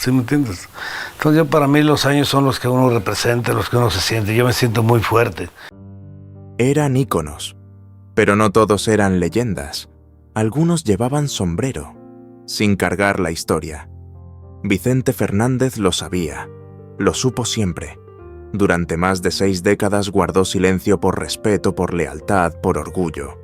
¿sí me entiendes? Entonces para mí los años son los que uno representa, los que uno se siente. Yo me siento muy fuerte. Eran íconos, pero no todos eran leyendas. Algunos llevaban sombrero, sin cargar la historia. Vicente Fernández lo sabía, lo supo siempre. Durante más de 6 décadas guardó silencio por respeto, por lealtad, por orgullo.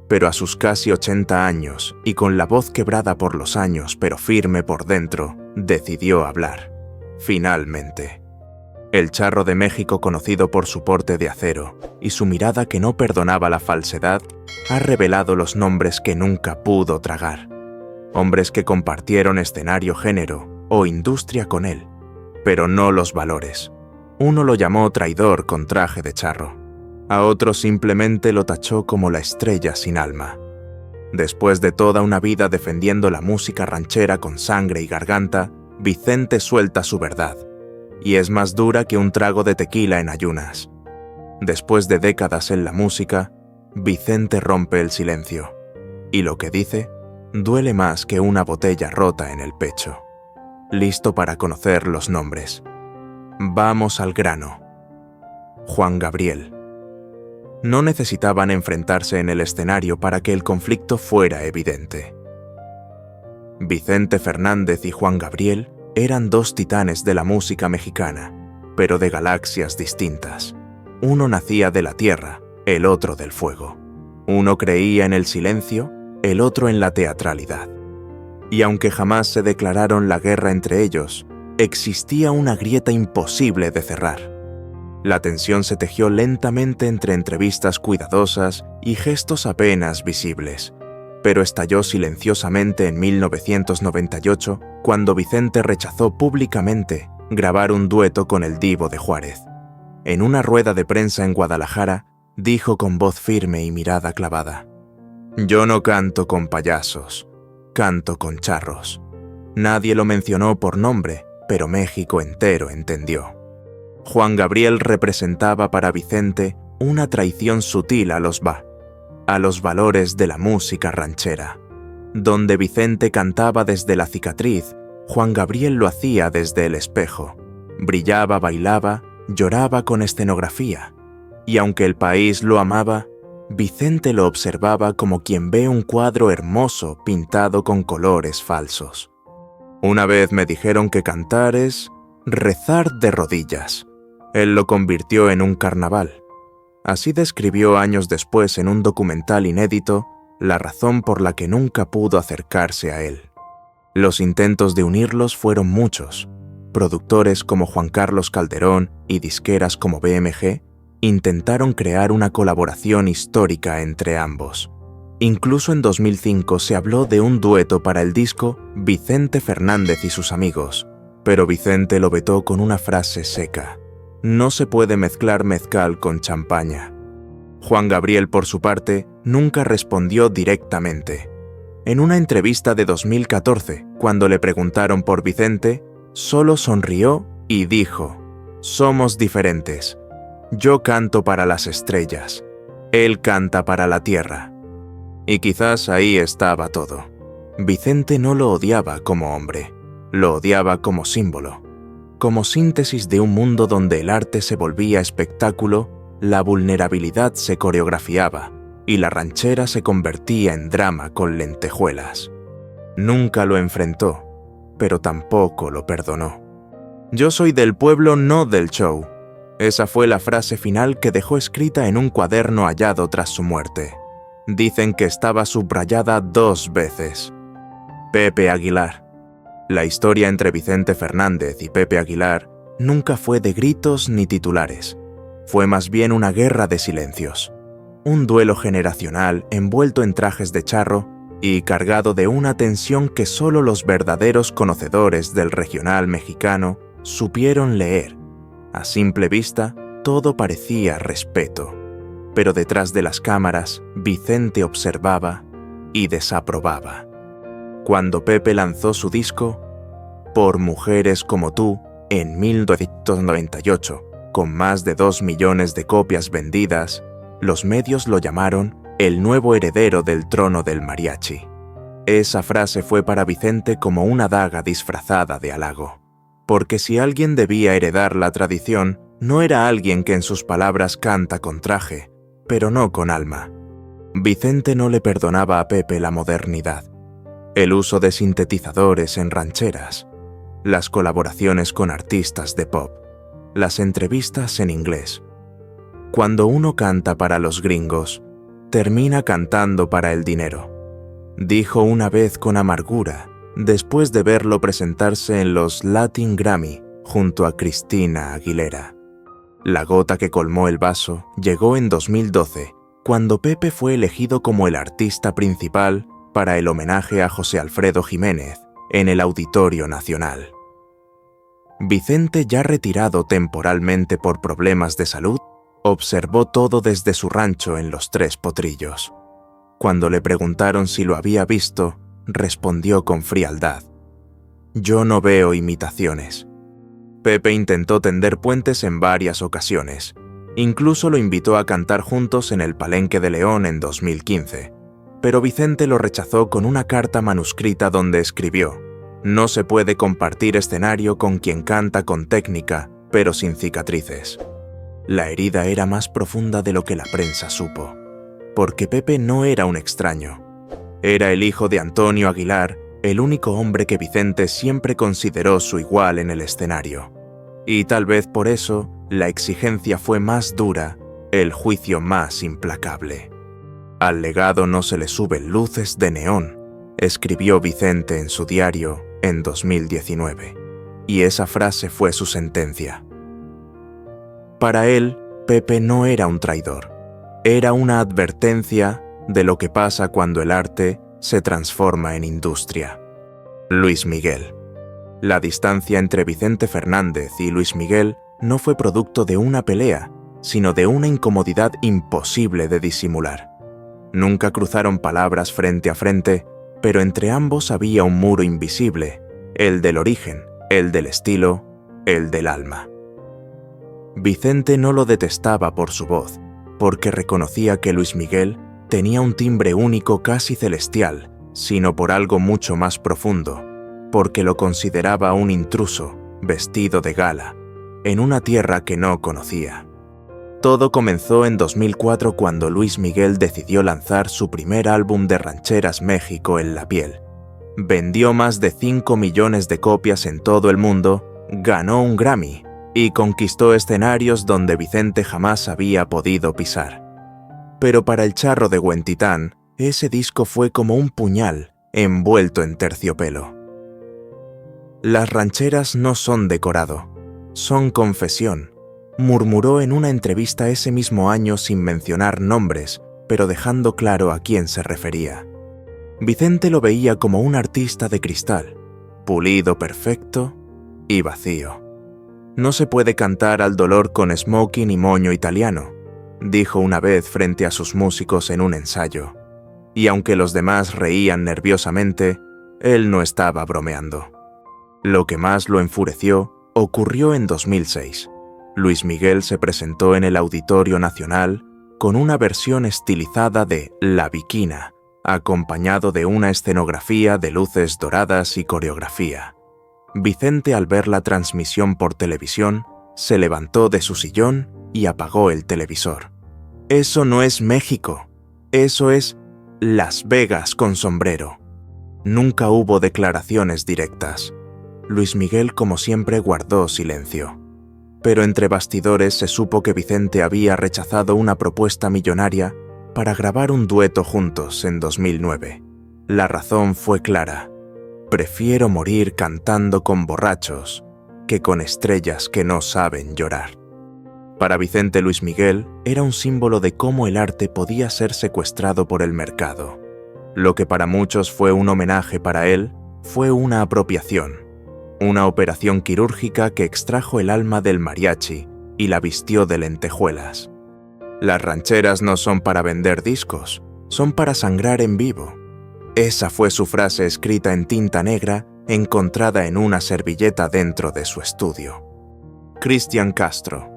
Pero a sus casi 80 años, y con la voz quebrada por los años, pero firme por dentro, decidió hablar. Finalmente. El Charro de México, conocido por su porte de acero y su mirada que no perdonaba la falsedad, ha revelado los nombres que nunca pudo tragar. Hombres que compartieron escenario, género o industria con él, pero no los valores. Uno lo llamó traidor con traje de charro. A otro simplemente lo tachó como la estrella sin alma. Después de toda una vida defendiendo la música ranchera con sangre y garganta, Vicente suelta su verdad. Y es más dura que un trago de tequila en ayunas. Después de décadas en la música, Vicente rompe el silencio. Y lo que dice duele más que una botella rota en el pecho. Listo para conocer los nombres. Vamos al grano. Juan Gabriel. No necesitaban enfrentarse en el escenario para que el conflicto fuera evidente. Vicente Fernández y Juan Gabriel eran 2 titanes de la música mexicana, pero de galaxias distintas. Uno nacía de la tierra, el otro del fuego. Uno creía en el silencio, el otro en la teatralidad. Y aunque jamás se declararon la guerra entre ellos, existía una grieta imposible de cerrar. La tensión se tejió lentamente entre entrevistas cuidadosas y gestos apenas visibles, pero estalló silenciosamente en 1998, cuando Vicente rechazó públicamente grabar un dueto con el Divo de Juárez. En una rueda de prensa en Guadalajara, dijo con voz firme y mirada clavada: «Yo no canto con payasos, canto con charros». Nadie lo mencionó por nombre, pero México entero entendió. Juan Gabriel representaba para Vicente una traición sutil a los valores de la música ranchera. Donde Vicente cantaba desde la cicatriz, Juan Gabriel lo hacía desde el espejo. Brillaba, bailaba, lloraba con escenografía. Y aunque el país lo amaba, Vicente lo observaba como quien ve un cuadro hermoso pintado con colores falsos. Una vez me dijeron que cantar es rezar de rodillas. Él lo convirtió en un carnaval. Así describió años después en un documental inédito la razón por la que nunca pudo acercarse a él. Los intentos de unirlos fueron muchos. Productores como Juan Carlos Calderón y disqueras como BMG intentaron crear una colaboración histórica entre ambos. Incluso en 2005 se habló de un dueto para el disco Vicente Fernández y sus amigos, pero Vicente lo vetó con una frase seca: «No se puede mezclar mezcal con champaña». Juan Gabriel, por su parte, nunca respondió directamente. En una entrevista de 2014, cuando le preguntaron por Vicente, solo sonrió y dijo: «Somos diferentes. Yo canto para las estrellas. Él canta para la tierra». Y quizás ahí estaba todo. Vicente no lo odiaba como hombre, lo odiaba como símbolo. Como síntesis de un mundo donde el arte se volvía espectáculo, la vulnerabilidad se coreografiaba y la ranchera se convertía en drama con lentejuelas. Nunca lo enfrentó, pero tampoco lo perdonó. «Yo soy del pueblo, no del show». Esa fue la frase final que dejó escrita en un cuaderno hallado tras su muerte. Dicen que estaba subrayada 2 veces. Pepe Aguilar. La historia entre Vicente Fernández y Pepe Aguilar nunca fue de gritos ni titulares. Fue más bien una guerra de silencios. Un duelo generacional envuelto en trajes de charro y cargado de una tensión que solo los verdaderos conocedores del regional mexicano supieron leer. A simple vista, todo parecía respeto. Pero detrás de las cámaras, Vicente observaba y desaprobaba. Cuando Pepe lanzó su disco, Por Mujeres como Tú, en 1998, con más de 2 millones de copias vendidas, los medios lo llamaron el nuevo heredero del trono del mariachi. Esa frase fue para Vicente como una daga disfrazada de halago. Porque si alguien debía heredar la tradición, no era alguien que en sus palabras canta con traje, pero no con alma. Vicente no le perdonaba a Pepe la modernidad, el uso de sintetizadores en rancheras, las colaboraciones con artistas de pop, las entrevistas en inglés. Cuando uno canta para los gringos, termina cantando para el dinero, dijo una vez con amargura, después de verlo presentarse en los Latin Grammy junto a Christina Aguilera. La gota que colmó el vaso llegó en 2012, cuando Pepe fue elegido como el artista principal para el homenaje a José Alfredo Jiménez en el Auditorio Nacional. Vicente, ya retirado temporalmente por problemas de salud, observó todo desde su rancho en Los Tres Potrillos. Cuando le preguntaron si lo había visto, respondió con frialdad: «Yo no veo imitaciones». Pepe intentó tender puentes en varias ocasiones. Incluso lo invitó a cantar juntos en el Palenque de León en 2015. Pero Vicente lo rechazó con una carta manuscrita donde escribió: «No se puede compartir escenario con quien canta con técnica, pero sin cicatrices». La herida era más profunda de lo que la prensa supo, porque Pepe no era un extraño. Era el hijo de Antonio Aguilar, el único hombre que Vicente siempre consideró su igual en el escenario. Y tal vez por eso, la exigencia fue más dura, el juicio más implacable. «Al legado no se le suben luces de neón», escribió Vicente en su diario en 2019. Y esa frase fue su sentencia. Para él, Pepe no era un traidor. Era una advertencia de lo que pasa cuando el arte se transforma en industria. Luis Miguel. La distancia entre Vicente Fernández y Luis Miguel no fue producto de una pelea, sino de una incomodidad imposible de disimular. Nunca cruzaron palabras frente a frente, pero entre ambos había un muro invisible, el del origen, el del estilo, el del alma. Vicente no lo detestaba por su voz, porque reconocía que Luis Miguel tenía un timbre único casi celestial, sino por algo mucho más profundo, porque lo consideraba un intruso, vestido de gala, en una tierra que no conocía. Todo comenzó en 2004 cuando Luis Miguel decidió lanzar su primer álbum de rancheras México en la piel. Vendió más de 5 millones de copias en todo el mundo, ganó un Grammy y conquistó escenarios donde Vicente jamás había podido pisar. Pero para el charro de Huentitán, ese disco fue como un puñal envuelto en terciopelo. Las rancheras no son decorado, son confesión, murmuró en una entrevista ese mismo año sin mencionar nombres, pero dejando claro a quién se refería. Vicente lo veía como un artista de cristal, pulido, perfecto y vacío. «No se puede cantar al dolor con smoking y moño italiano», dijo una vez frente a sus músicos en un ensayo. Y aunque los demás reían nerviosamente, él no estaba bromeando. Lo que más lo enfureció ocurrió en 2006. Luis Miguel se presentó en el Auditorio Nacional con una versión estilizada de La Bikina, acompañado de una escenografía de luces doradas y coreografía. Vicente, al ver la transmisión por televisión, se levantó de su sillón y apagó el televisor. «Eso no es México, eso es Las Vegas con sombrero». Nunca hubo declaraciones directas. Luis Miguel, como siempre, guardó silencio. Pero entre bastidores se supo que Vicente había rechazado una propuesta millonaria para grabar un dueto juntos en 2009. La razón fue clara: «Prefiero morir cantando con borrachos que con estrellas que no saben llorar». Para Vicente, Luis Miguel era un símbolo de cómo el arte podía ser secuestrado por el mercado. Lo que para muchos fue un homenaje, para él fue una apropiación, una operación quirúrgica que extrajo el alma del mariachi y la vistió de lentejuelas. «Las rancheras no son para vender discos, son para sangrar en vivo». Esa fue su frase escrita en tinta negra, encontrada en una servilleta dentro de su estudio. Cristian Castro.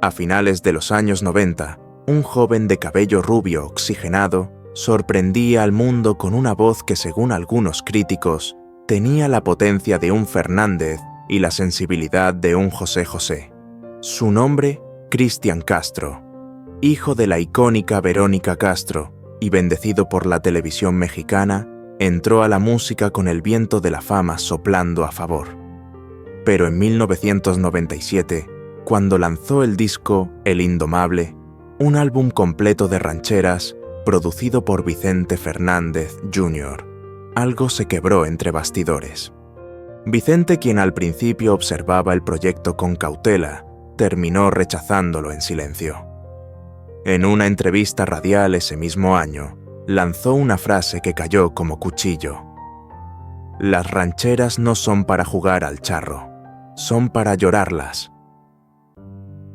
A finales de los años 90, un joven de cabello rubio oxigenado sorprendía al mundo con una voz que, según algunos críticos, tenía la potencia de un Fernández y la sensibilidad de un José José. Su nombre, Cristian Castro, hijo de la icónica Verónica Castro y bendecido por la televisión mexicana, entró a la música con el viento de la fama soplando a favor. Pero en 1997, cuando lanzó el disco El Indomable, un álbum completo de rancheras producido por Vicente Fernández Jr., algo se quebró entre bastidores. Vicente, quien al principio observaba el proyecto con cautela, terminó rechazándolo en silencio. En una entrevista radial ese mismo año, lanzó una frase que cayó como cuchillo. Las rancheras no son para jugar al charro, son para llorarlas.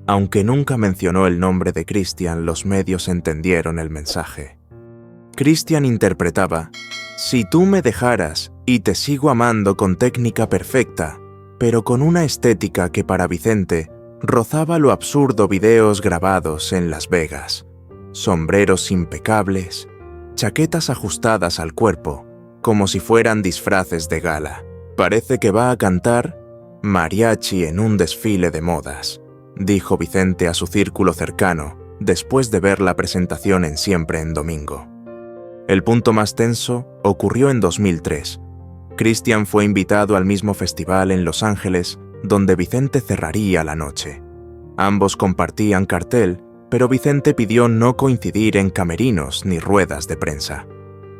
Aunque nunca mencionó el nombre de Cristian, los medios entendieron el mensaje. Cristian interpretaba: si tú me dejaras y te sigo amando con técnica perfecta, pero con una estética que para Vicente rozaba lo absurdo, videos grabados en Las Vegas, sombreros impecables, chaquetas ajustadas al cuerpo, como si fueran disfraces de gala. Parece que va a cantar mariachi en un desfile de modas, dijo Vicente a su círculo cercano después de ver la presentación en Siempre en Domingo. El punto más tenso ocurrió en 2003. Cristian fue invitado al mismo festival en Los Ángeles, donde Vicente cerraría la noche. Ambos compartían cartel, pero Vicente pidió no coincidir en camerinos ni ruedas de prensa.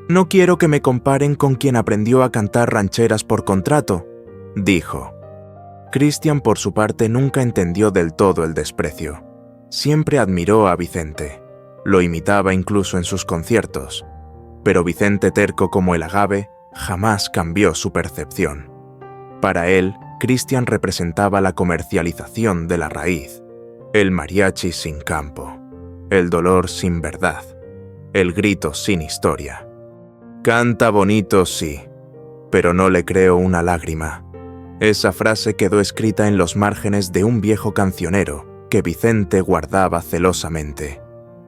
«No quiero que me comparen con quien aprendió a cantar rancheras por contrato», dijo. Cristian, por su parte, nunca entendió del todo el desprecio. Siempre admiró a Vicente. Lo imitaba incluso en sus conciertos. Pero Vicente, terco como el agave, jamás cambió su percepción. Para él, Cristian representaba la comercialización de la raíz, el mariachi sin campo, el dolor sin verdad, el grito sin historia. Canta bonito, sí, pero no le creo una lágrima. Esa frase quedó escrita en los márgenes de un viejo cancionero que Vicente guardaba celosamente,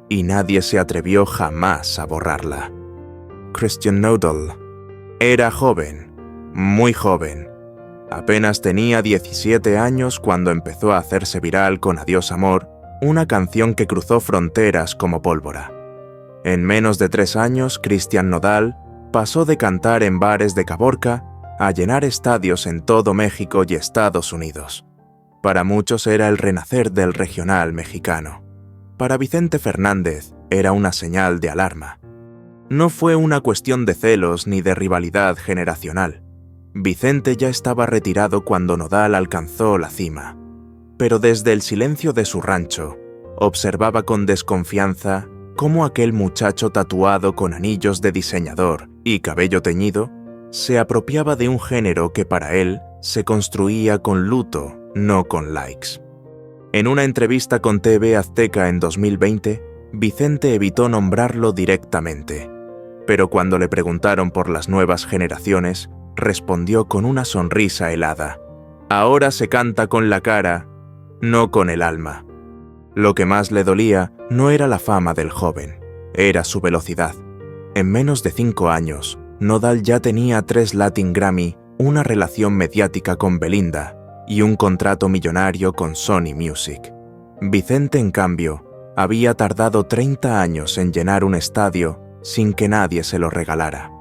y nadie se atrevió jamás a borrarla. Christian Nodal era joven, muy joven. Apenas tenía 17 años cuando empezó a hacerse viral con Adiós Amor, una canción que cruzó fronteras como pólvora. En menos de 3 años, Cristian Nodal pasó de cantar en bares de Caborca a llenar estadios en todo México y Estados Unidos. Para muchos era el renacer del regional mexicano. Para Vicente Fernández era una señal de alarma. No fue una cuestión de celos ni de rivalidad generacional. Vicente ya estaba retirado cuando Nodal alcanzó la cima, pero desde el silencio de su rancho, observaba con desconfianza cómo aquel muchacho tatuado con anillos de diseñador y cabello teñido se apropiaba de un género que para él se construía con luto, no con likes. En una entrevista con TV Azteca en 2020, Vicente evitó nombrarlo directamente, pero cuando le preguntaron por las nuevas generaciones, respondió con una sonrisa helada: «Ahora se canta con la cara, no con el alma». Lo que más le dolía no era la fama del joven, era su velocidad. En menos de 5 años, Nodal ya tenía 3 Latin Grammy, una relación mediática con Belinda y un contrato millonario con Sony Music. Vicente, en cambio, había tardado 30 años en llenar un estadio sin que nadie se lo regalara.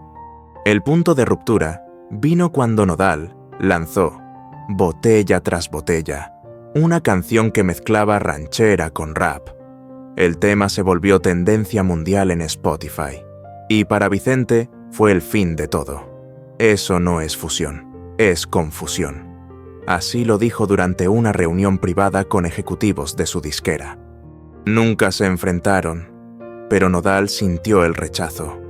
El punto de ruptura vino cuando Nodal lanzó Botella tras Botella, una canción que mezclaba ranchera con rap. El tema se volvió tendencia mundial en Spotify, y para Vicente fue el fin de todo. Eso no es fusión, es confusión. Así lo dijo durante una reunión privada con ejecutivos de su disquera. Nunca se enfrentaron, pero Nodal sintió el rechazo.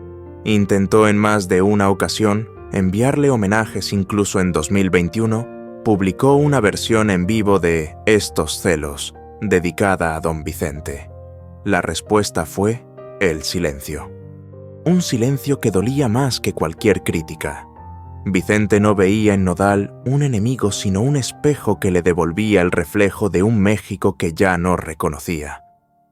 Intentó en más de una ocasión enviarle homenajes, incluso en 2021, publicó una versión en vivo de Estos celos, dedicada a Don Vicente. La respuesta fue el silencio. Un silencio que dolía más que cualquier crítica. Vicente no veía en Nodal un enemigo, sino un espejo que le devolvía el reflejo de un México que ya no reconocía.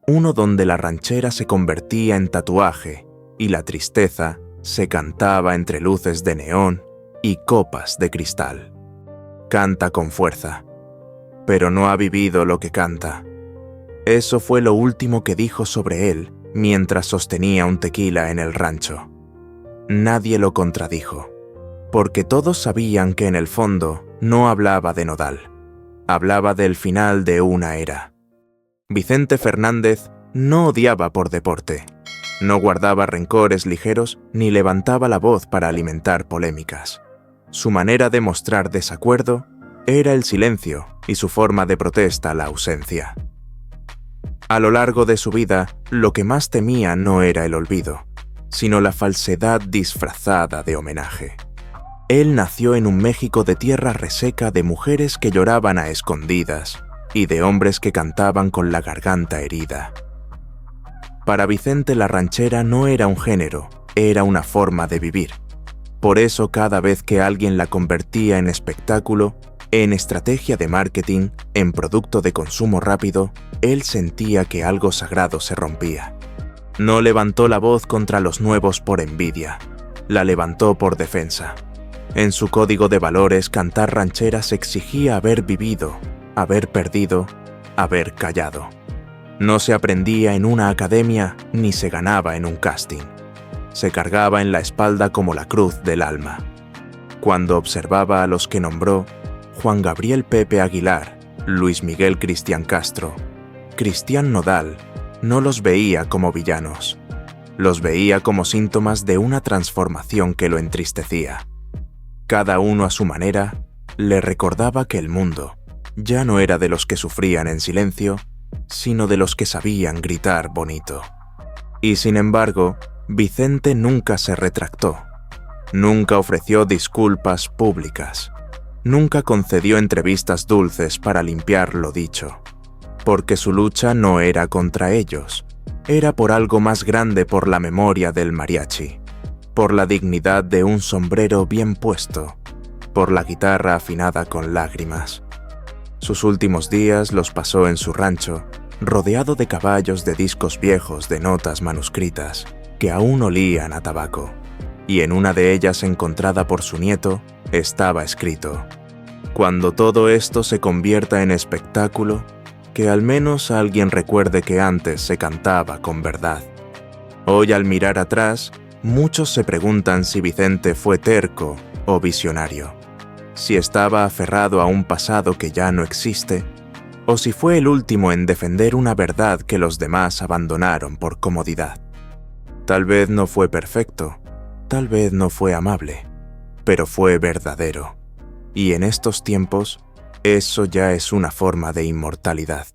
Uno donde la ranchera se convertía en tatuaje y la tristeza se cantaba entre luces de neón y copas de cristal. canta con fuerza, pero no ha vivido lo que canta. Eso fue lo último que dijo sobre él mientras sostenía un tequila en el rancho. Nadie lo contradijo, porque todos sabían que en el fondo no hablaba de Nodal, hablaba del final de una era. Vicente Fernández no odiaba por deporte, no guardaba rencores ligeros ni levantaba la voz para alimentar polémicas. Su manera de mostrar desacuerdo era el silencio y su forma de protesta la ausencia. A lo largo de su vida, lo que más temía no era el olvido, sino la falsedad disfrazada de homenaje. Él nació en un México de tierra reseca de mujeres que lloraban a escondidas y de hombres que cantaban con la garganta herida. Para Vicente la ranchera no era un género, era una forma de vivir. Por eso cada vez que alguien la convertía en espectáculo, en estrategia de marketing, en producto de consumo rápido, él sentía que algo sagrado se rompía. No levantó la voz contra los nuevos por envidia, la levantó por defensa. En su código de valores, cantar rancheras exigía haber vivido, haber perdido, haber callado. No se aprendía en una academia ni se ganaba en un casting. Se cargaba en la espalda como la cruz del alma. Cuando observaba a los que nombró, Juan Gabriel Pepe Aguilar, Luis Miguel Cristian Castro, Cristian Nodal, no los veía como villanos. Los veía como síntomas de una transformación que lo entristecía. Cada uno a su manera, le recordaba que el mundo ya no era de los que sufrían en silencio, sino de los que sabían gritar bonito. Y sin embargo, Vicente nunca se retractó. Nunca ofreció disculpas públicas. Nunca concedió entrevistas dulces para limpiar lo dicho, porque su lucha no era contra ellos, era por algo más grande, por la memoria del mariachi, por la dignidad de un sombrero bien puesto, por la guitarra afinada con lágrimas. Sus últimos días los pasó en su rancho, rodeado de caballos de discos viejos de notas manuscritas que aún olían a tabaco, y en una de ellas, encontrada por su nieto, estaba escrito: cuando todo esto se convierta en espectáculo, que al menos alguien recuerde que antes se cantaba con verdad. Hoy, al mirar atrás, muchos se preguntan si Vicente fue terco o visionario, si estaba aferrado a un pasado que ya no existe, o si fue el último en defender una verdad que los demás abandonaron por comodidad. Tal vez no fue perfecto, tal vez no fue amable, pero fue verdadero. Y en estos tiempos, eso ya es una forma de inmortalidad.